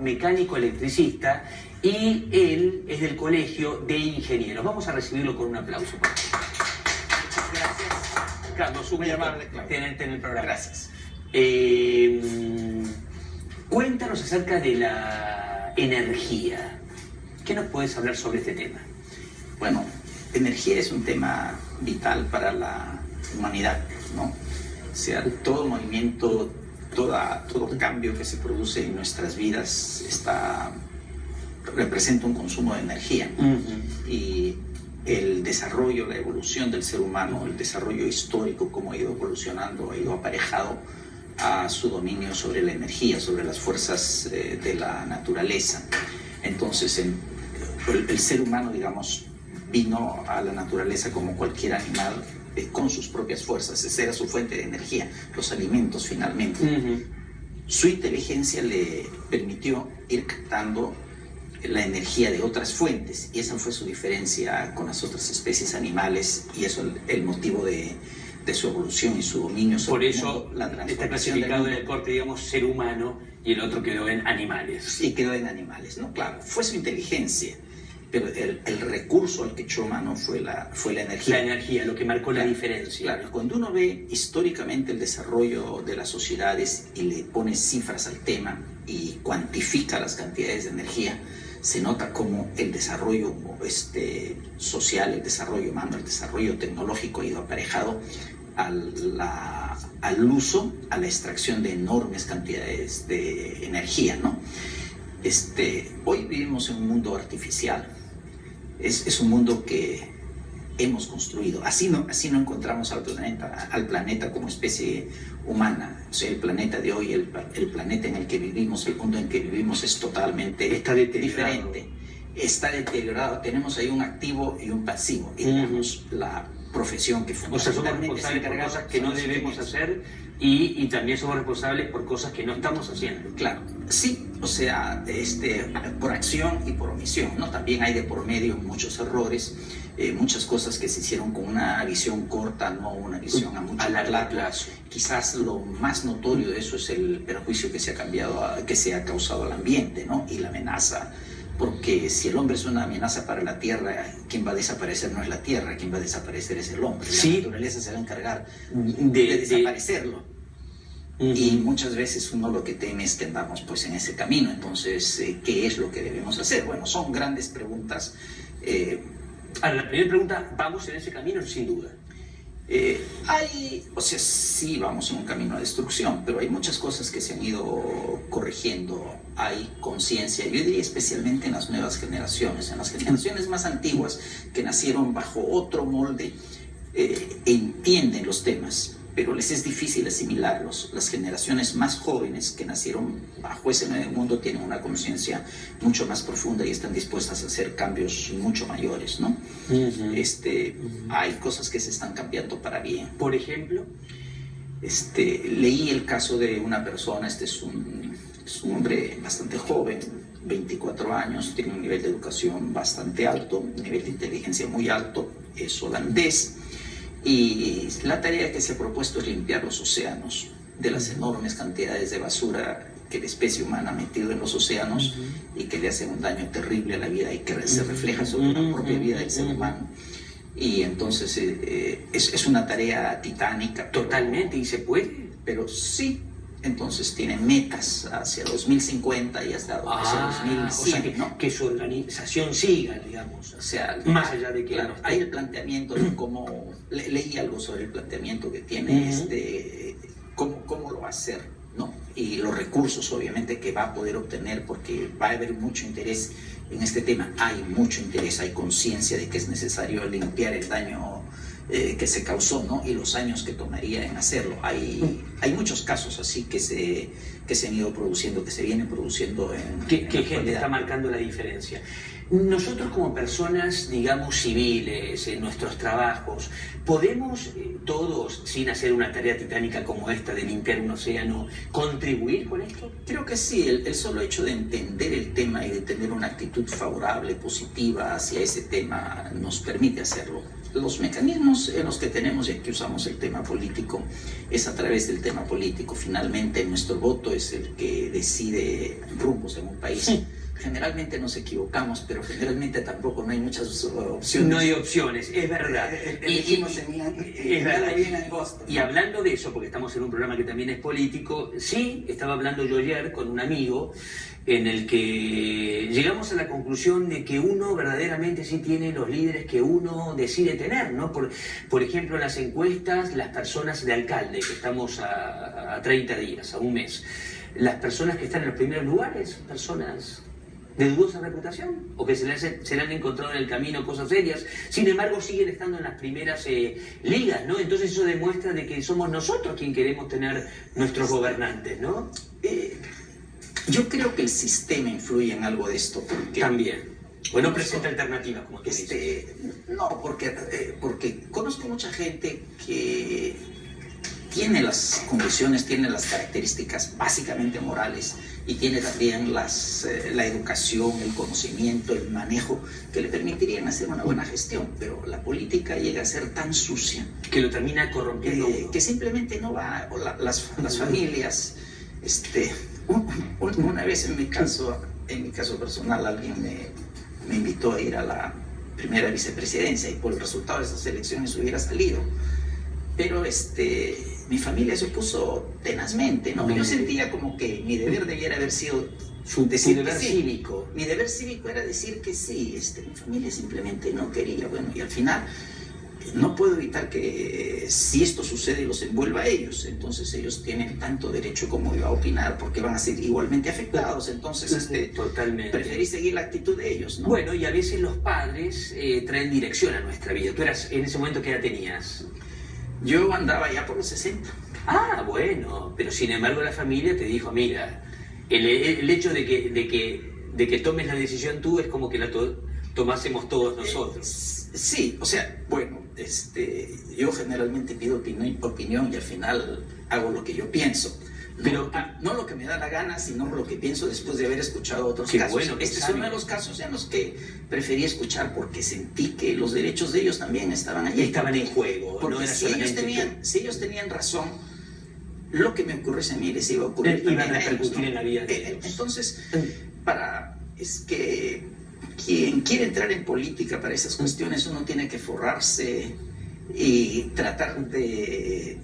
mecánico electricista y él es del Colegio de Ingenieros. Vamos a recibirlo con un aplauso. Muchas gracias. Carlos, muy amable tenerte en el programa. Gracias. Cuéntanos acerca de la energía. ¿Qué nos puedes hablar sobre este tema? Bueno, energía es un tema vital para la humanidad, ¿no? O sea, todo movimiento, todo cambio que se produce en nuestras vidas representa un consumo de energía. Y el desarrollo, la evolución del ser humano, el desarrollo histórico, cómo ha ido evolucionando, ha ido aparejado a su dominio sobre la energía, sobre las fuerzas de la naturaleza. Entonces, el ser humano, digamos, vino a la naturaleza como cualquier animal, con sus propias fuerzas. Esa era su fuente de energía, los alimentos finalmente. Su inteligencia le permitió ir captando la energía de otras fuentes, y esa fue su diferencia con las otras especies animales, y eso es el motivo de su evolución y su dominio sobre Por eso la transformación está clasificado en el corte, digamos, ser humano, y el otro quedó en animales. Y quedó en animales, ¿no? Claro, fue su inteligencia, pero el recurso al que echó mano fue la energía. La energía, lo que marcó la diferencia. Claro, cuando uno ve históricamente el desarrollo de las sociedades y le pone cifras al tema y cuantifica las cantidades de energía, se nota cómo el desarrollo social, el desarrollo humano, el desarrollo tecnológico ha ido aparejado al uso, a la extracción de enormes cantidades de energía, ¿no? Hoy vivimos en un mundo artificial. Es un mundo que hemos construido. Así no encontramos al planeta como especie humana. O sea, el planeta de hoy, el planeta en el que vivimos, el mundo en que vivimos es totalmente diferente. Está deteriorado. Tenemos ahí un activo y un pasivo. Y digamos, la profesión que fundamentalmente... O sea, somos responsables por cosas que no debemos hacer y también somos responsables por cosas que no estamos haciendo. Claro, sí, o sea, por acción y por omisión, ¿no? También hay de por medio muchos errores, muchas cosas que se hicieron con una visión corta, no una visión a mucho largo plazo. Quizás lo más notorio de eso es el perjuicio que se ha causado al ambiente, ¿no? Y la amenaza. Porque si el hombre es una amenaza para la Tierra, quien va a desaparecer no es la Tierra, quien va a desaparecer es el hombre. Sí. La naturaleza se va a encargar de desaparecerlo. Y muchas veces uno lo que teme es que andamos pues en ese camino. Entonces, ¿qué es lo que debemos hacer? Bueno, son grandes preguntas. Ahora, la primera pregunta, ¿vamos en ese camino? Sin duda. Sí vamos en un camino a destrucción, pero hay muchas cosas que se han ido corrigiendo, hay conciencia, yo diría especialmente en las nuevas generaciones, en las generaciones más antiguas que nacieron bajo otro molde, entienden los temas, pero les es difícil asimilarlos. Las generaciones más jóvenes que nacieron bajo ese nuevo mundo tienen una conciencia mucho más profunda y están dispuestas a hacer cambios mucho mayores, ¿no? Hay cosas que se están cambiando para bien. Por ejemplo, leí el caso de una persona, es un hombre bastante joven, 24 años, tiene un nivel de educación bastante alto, un nivel de inteligencia muy alto, es holandés. Y la tarea que se ha propuesto es limpiar los océanos de las enormes cantidades de basura que la especie humana ha metido en los océanos y que le hacen un daño terrible a la vida y que se refleja sobre la propia vida del ser humano. Y entonces es una tarea titánica. Totalmente, ¿y se puede? Pero sí. Entonces tiene metas hacia 2050 y hasta hacia 2100, o sea ¿no? Que su organización siga, digamos. O sea, más allá de que... Claro, hay el planteamiento de cómo... Leí algo sobre el planteamiento que tiene, cómo lo va a hacer, ¿no? Y los recursos, obviamente, que va a poder obtener, porque va a haber mucho interés en este tema. Hay mucho interés, hay conciencia de que es necesario limpiar el daño que se causó, ¿no? Y los años que tomaría en hacerlo. Hay muchos casos así que se han ido produciendo, que se vienen produciendo en ¿Qué gente está marcando la diferencia? Nosotros como personas, digamos, civiles, en nuestros trabajos, ¿podemos todos, sin hacer una tarea titánica como esta de limpiar un océano, contribuir con esto? Creo que sí, el solo hecho de entender el tema y de tener una actitud favorable, positiva hacia ese tema nos permite hacerlo. Los mecanismos en los que tenemos, ya que usamos el tema político, es a través del tema político. Finalmente nuestro voto es el que decide rumbos en un país. Sí. Generalmente nos equivocamos, pero generalmente tampoco no hay muchas opciones. No hay opciones, es verdad. Elegimos Es verdad. bien angosto, ¿no? Y hablando de eso, porque estamos en un programa que también es político, sí, estaba hablando yo ayer con un amigo en el que llegamos a la conclusión de que uno verdaderamente sí tiene los líderes que uno decide tener, ¿no? Por ejemplo, en las encuestas, las personas de alcalde, que estamos a 30 días, a un mes, las personas que están en los primeros lugares, personas de dudosa reputación, o que se le han encontrado en el camino cosas serias, sin embargo siguen estando en las primeras ligas, ¿no? Entonces eso demuestra de que somos nosotros quien queremos tener nuestros gobernantes, ¿no? Yo creo que el sistema influye en algo de esto, porque También. O no presenta alternativas, como tú dices. no, porque conozco mucha gente que tiene las condiciones, tiene las características básicamente morales y tiene también la educación, el conocimiento, el manejo que le permitirían hacer una buena gestión, pero la política llega a ser tan sucia Que lo termina corrompiendo uno. que simplemente no va, o las familias. Una vez en mi caso personal, alguien me invitó a ir a la primera vicepresidencia y por el resultado de esas elecciones hubiera salido, pero mi familia se opuso tenazmente, ¿no? Yo sentía como que mi deber debiera haber sido decir deber que sí. cívico. Mi deber cívico era decir que sí. Mi familia simplemente no quería. Bueno, y al final no puedo evitar que si esto sucede los envuelva a ellos. Entonces ellos tienen tanto derecho como yo a opinar porque van a ser igualmente afectados. Entonces Totalmente. preferí seguir la actitud de ellos, ¿no? Bueno, y a veces los padres traen dirección a nuestra vida. Tú eras, en ese momento, ¿qué edad tenías? Yo andaba ya por los 60. Ah, bueno, pero sin embargo la familia te dijo, mira, el hecho de que tomes la decisión tú es como que la tomásemos todos nosotros. Sí, o sea, bueno, yo generalmente pido opinión y al final hago lo que yo pienso. Pero no lo que me da la gana, sino lo que pienso después de haber escuchado otros casos. Bueno, este es uno de los casos en los que preferí escuchar porque sentí que los derechos de ellos también estaban allí. Estaban en juego. Porque no si ellos tenían razón, lo que me ocurriese a mí les iba a ocurrir iba a también a ellos, repercutir ¿no? en la vida de ellos. Entonces, es que quien quiere entrar en política para esas cuestiones, uno tiene que forrarse y tratar de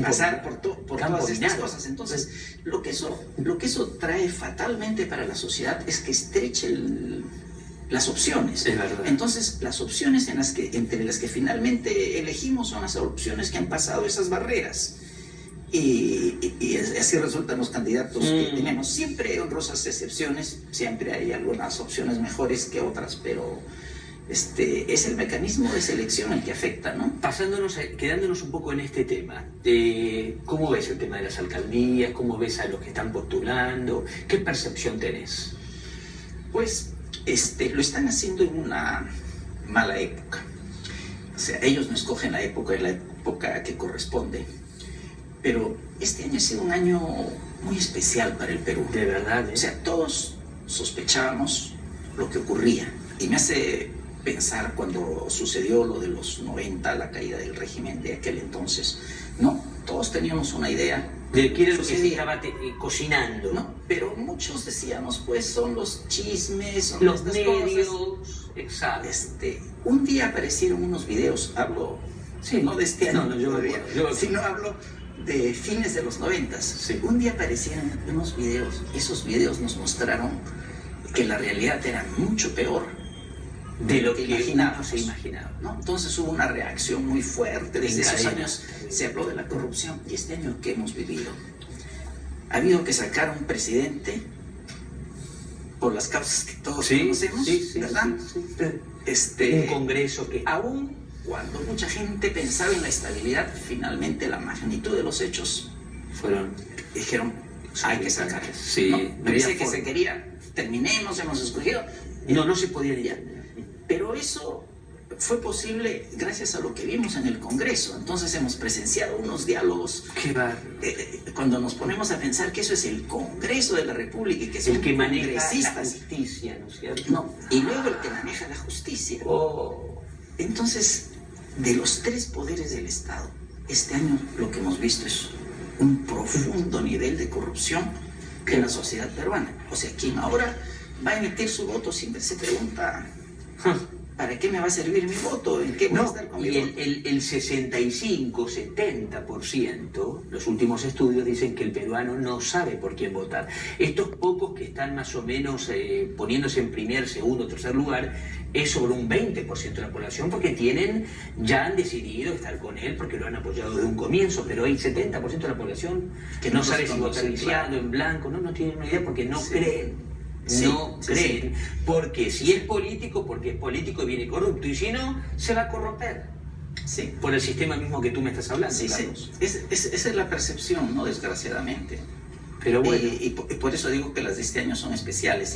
pasar por todas estas cosas. Entonces, lo que eso trae fatalmente para la sociedad es que estreche las opciones. Es verdad. Entonces, las opciones entre las que finalmente elegimos son las opciones que han pasado esas barreras. Y así resultan los candidatos que tenemos. Siempre hay honrosas excepciones, siempre hay algunas opciones mejores que otras, pero es el mecanismo de selección el que afecta, ¿no? Quedándonos un poco en este tema, ¿cómo ves el tema de las alcaldías? ¿Cómo ves a los que están postulando? ¿Qué percepción tenés? Pues lo están haciendo en una mala época. O sea, ellos no escogen la época, es la época que corresponde. Pero este año ha sido un año muy especial para el Perú. De verdad, ¿eh? O sea, todos sospechábamos lo que ocurría. Y me hace pensar cuando sucedió lo de los 90, la caída del régimen de aquel entonces. No, todos teníamos una idea de qué era lo que se estaba cocinando. No, pero muchos decíamos, pues son los chismes, son los estas medios. Cosas. Exacto. Un día aparecieron unos videos, hablo, sí, no de este año, sino hablo de fines de los 90. Sí. Un día aparecieron unos videos, esos videos nos mostraron que la realidad era mucho peor de lo que imaginábamos. ¿No? Entonces hubo una reacción muy fuerte. Desde esos años se habló de la corrupción y este año que hemos vivido ha habido que sacar a un presidente por las causas que todos conocemos, ¿verdad? Un Congreso que aún cuando mucha gente pensaba en la estabilidad, finalmente la magnitud de los hechos dijeron hay que sacar. Sí, ¿no? Parece que se quería, terminemos, hemos escogido. No se podía ya. Pero eso fue posible gracias a lo que vimos en el Congreso. Entonces hemos presenciado unos diálogos. Qué barro. Cuando nos ponemos a pensar que eso es el Congreso de la República y que el que maneja la justicia, ¿no es cierto? No, y luego el que maneja la justicia. Entonces, de los tres poderes del Estado, este año lo que hemos visto es un profundo nivel de corrupción en la sociedad peruana. O sea, quien ahora va a emitir su voto siempre se pregunta, ¿para qué me va a servir mi voto? ¿En qué voy a estar con mi voto? El 65-70%, los últimos estudios dicen que el peruano no sabe por quién votar. Estos pocos que están más o menos poniéndose en primer, segundo, tercer lugar, es sobre un 20% de la población, porque ya han decidido estar con él, porque lo han apoyado desde un comienzo, pero hay 70% de la población que no sabe si votar lisiado, en blanco, no tienen una idea porque no creen. No creen, porque si es político, porque es político y viene corrupto, y si no, se va a corromper. Sí. Por el sistema mismo que tú me estás hablando. Sí. Esa es la percepción, ¿no? Desgraciadamente. Pero bueno. Y por eso digo que las de este año son especiales.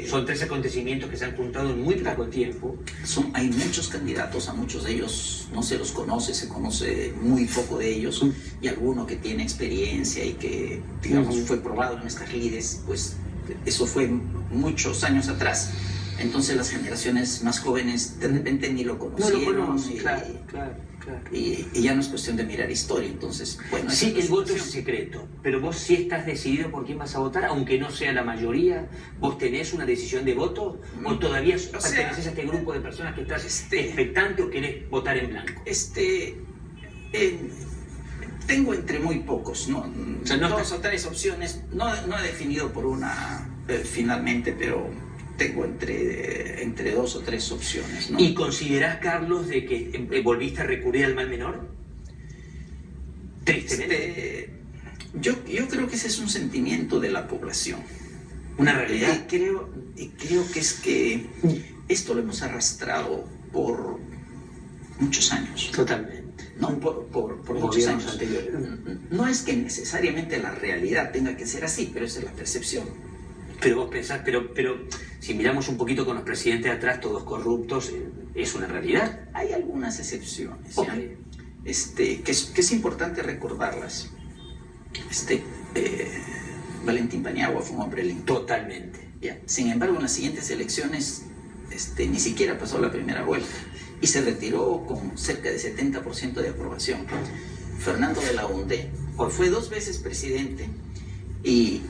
Son 3 acontecimientos que se han juntado en muy poco tiempo. Hay muchos candidatos, a muchos de ellos no se los conoce, se conoce muy poco de ellos, y alguno que tiene experiencia y que, digamos, fue probado en estas lides, pues eso fue muchos años atrás. Entonces las generaciones más jóvenes de repente ni lo conocieron. No lo conocen, claro. Y ya no es cuestión de mirar historia, entonces, bueno... Sí, el voto es secreto, pero vos sí estás decidido por quién vas a votar, aunque no sea la mayoría. ¿Vos tenés una decisión de voto? ¿O todavía perteneces a este grupo de personas que estás expectante o querés votar en blanco? Tengo entre muy pocos, ¿no? O sea, 2 o 3 opciones. No he definido por una finalmente, pero tengo entre 2 o 3 opciones, ¿no? ¿Y considerás, Carlos, de que volviste a recurrir al mal menor? Tristemente. Yo creo que ese es un sentimiento de la población. Una realidad. Creo que es que esto lo hemos arrastrado por muchos años. Totalmente. No, por muchos años anteriores. No es que necesariamente la realidad tenga que ser así, pero esa es la percepción. Pero vos pensás, pero si miramos un poquito con los presidentes de atrás, todos corruptos, ¿es una realidad? Hay algunas excepciones, okay. Que es importante recordarlas. Valentín Paniagua fue un hombre limpio. Totalmente. ¿Ya? Sin embargo, en las siguientes elecciones ni siquiera pasó la primera vuelta y se retiró con cerca de 70% de aprobación. Fernando Belaúnde fue 2 veces presidente, y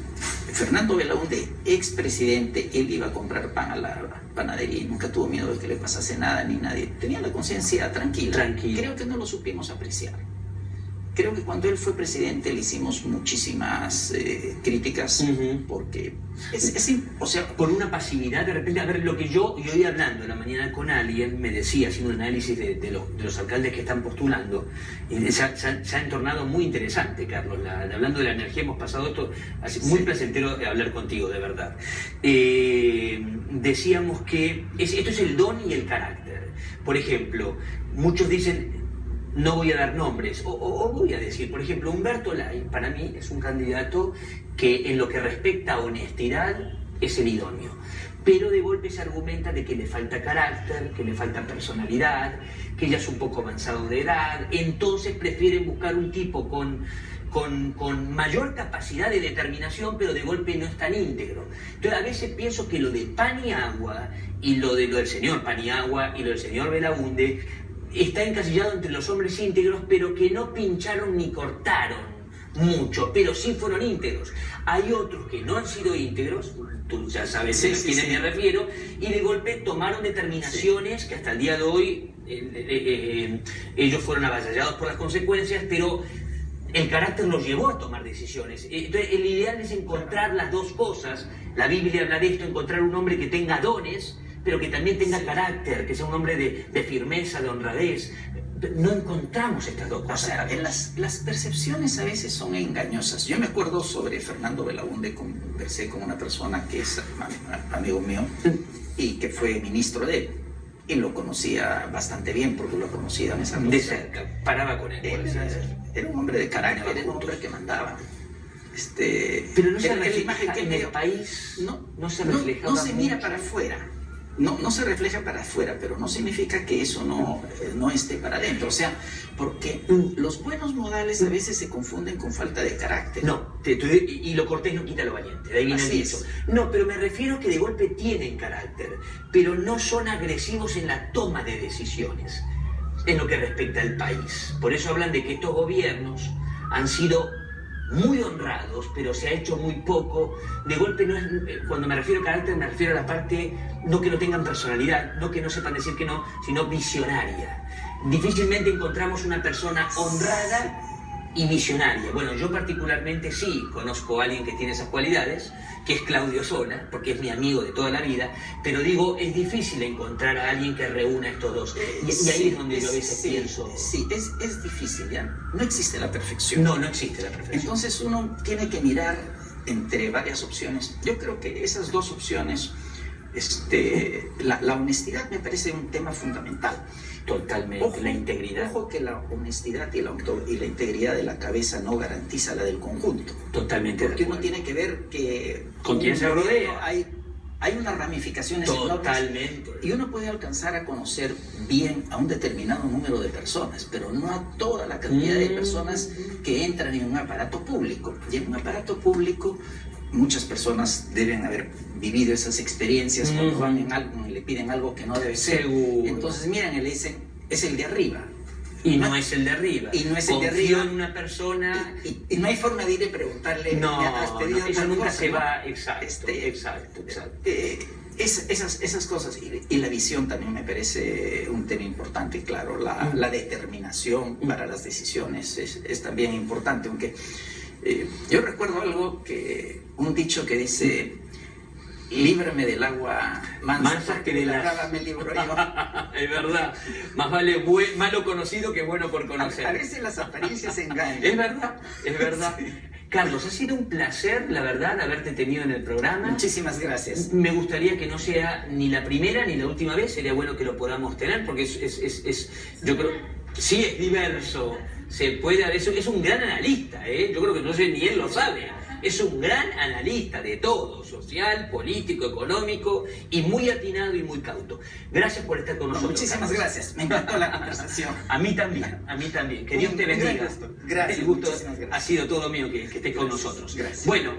Fernando Belaúnde, expresidente, él iba a comprar pan a la panadería y nunca tuvo miedo de que le pasase nada ni nadie. Tenía la conciencia tranquila. Creo que no lo supimos apreciar. Creo que cuando él fue presidente le hicimos muchísimas críticas, porque o sea, por una pasividad de repente. A ver, lo que yo iba hablando en la mañana con alguien, me decía, haciendo un análisis de los alcaldes que están postulando, se ha entornado muy interesante, Carlos. Hablando de la energía, hemos pasado esto, así, muy placentero hablar contigo, de verdad. Decíamos que esto es el don y el carácter. Por ejemplo, muchos dicen... No voy a dar nombres, o voy a decir, por ejemplo, Humberto Lay, para mí es un candidato que en lo que respecta a honestidad es el idóneo, pero de golpe se argumenta de que le falta carácter, que le falta personalidad, que ya es un poco avanzado de edad, entonces prefieren buscar un tipo con mayor capacidad de determinación, pero de golpe no es tan íntegro. Entonces a veces pienso que lo de Paniagua y lo del señor Paniagua y lo del señor Belaúnde está encasillado entre los hombres íntegros, pero que no pincharon ni cortaron mucho, pero sí fueron íntegros. Hay otros que no han sido íntegros, tú ya sabes a quiénes me refiero, y de golpe tomaron determinaciones que hasta el día de hoy ellos fueron avasallados por las consecuencias, pero el carácter los llevó a tomar decisiones. Entonces el ideal es encontrar las dos cosas. La Biblia habla de esto, encontrar un hombre que tenga dones, pero que también tenga carácter, que sea un hombre de firmeza, de honradez. No encontramos estas dos cosas. O sea, las percepciones a veces son engañosas. Yo me acuerdo sobre Fernando Belaúnde, conversé con una persona que es amigo mío y que fue ministro de él. Y lo conocía bastante bien porque lo conocía de cerca, paraba con él. Era un hombre de carácter, era un hombre que mandaba. Pero no se refleja en el país, no se refleja. No se mira para afuera. No se refleja para afuera, pero no significa que eso no esté para adentro. O sea, porque los buenos modales a veces se confunden con falta de carácter. No, y lo cortés no quita lo valiente, de ahí viene el dicho. No, pero me refiero a que de golpe tienen carácter, pero no son agresivos en la toma de decisiones, en lo que respecta al país. Por eso hablan de que estos gobiernos han sido muy honrados, pero se ha hecho muy poco. De golpe, no es, cuando me refiero a carácter, me refiero a la parte, no que no tengan personalidad, no que no sepan decir que no, sino visionaria. Difícilmente encontramos una persona honrada y visionaria. Bueno, yo particularmente sí conozco a alguien que tiene esas cualidades, que es Claudio Sola, porque es mi amigo de toda la vida, pero digo, es difícil encontrar a alguien que reúna estos dos. Y ahí es donde yo a veces pienso... Sí, es difícil, ¿ya? No existe la perfección. No existe la perfección. Entonces uno tiene que mirar entre varias opciones. Yo creo que esas dos opciones, la honestidad me parece un tema fundamental. Totalmente, ojo, la integridad. Ojo que la honestidad y la integridad de la cabeza no garantiza la del conjunto. Totalmente. Porque uno tiene que ver que... ¿Con quién se rodea? Hay unas ramificaciones totalmente enormes, y uno puede alcanzar a conocer bien a un determinado número de personas, pero no a toda la cantidad de personas que entran en un aparato público. Y en un aparato público muchas personas deben haber vivido esas experiencias cuando van en algo y le piden algo que no debe ser. Seguro. Entonces miran y le dicen, es el de arriba. Y no es el de arriba. Y no es el de arriba. En una persona... Y no hay forma de ir y preguntarle... eso nunca se va... Exacto. Esas cosas. Y la visión también me parece un tema importante, claro. La determinación para las decisiones es también importante, aunque... yo recuerdo un dicho que dice, líbrame del agua mansa que de la brava me libro yo. Es verdad, más vale malo conocido que bueno por conocer. A veces las apariencias engañan. Es verdad. Sí. Carlos, ha sido un placer, la verdad, haberte tenido en el programa. Muchísimas gracias. Me gustaría que no sea ni la primera ni la última vez, sería bueno que lo podamos tener, porque yo creo, sí es diverso. Se puede, es un gran analista, yo creo que no sé ni él lo sabe. Es un gran analista de todo, social, político, económico, y muy atinado y muy cauto. Gracias por estar con nosotros. Muchísimas gracias, me encantó la conversación. A mí también. Que Dios te bendiga. Gracias. El gusto ha sido todo mío que estés con nosotros. Gracias. Bueno,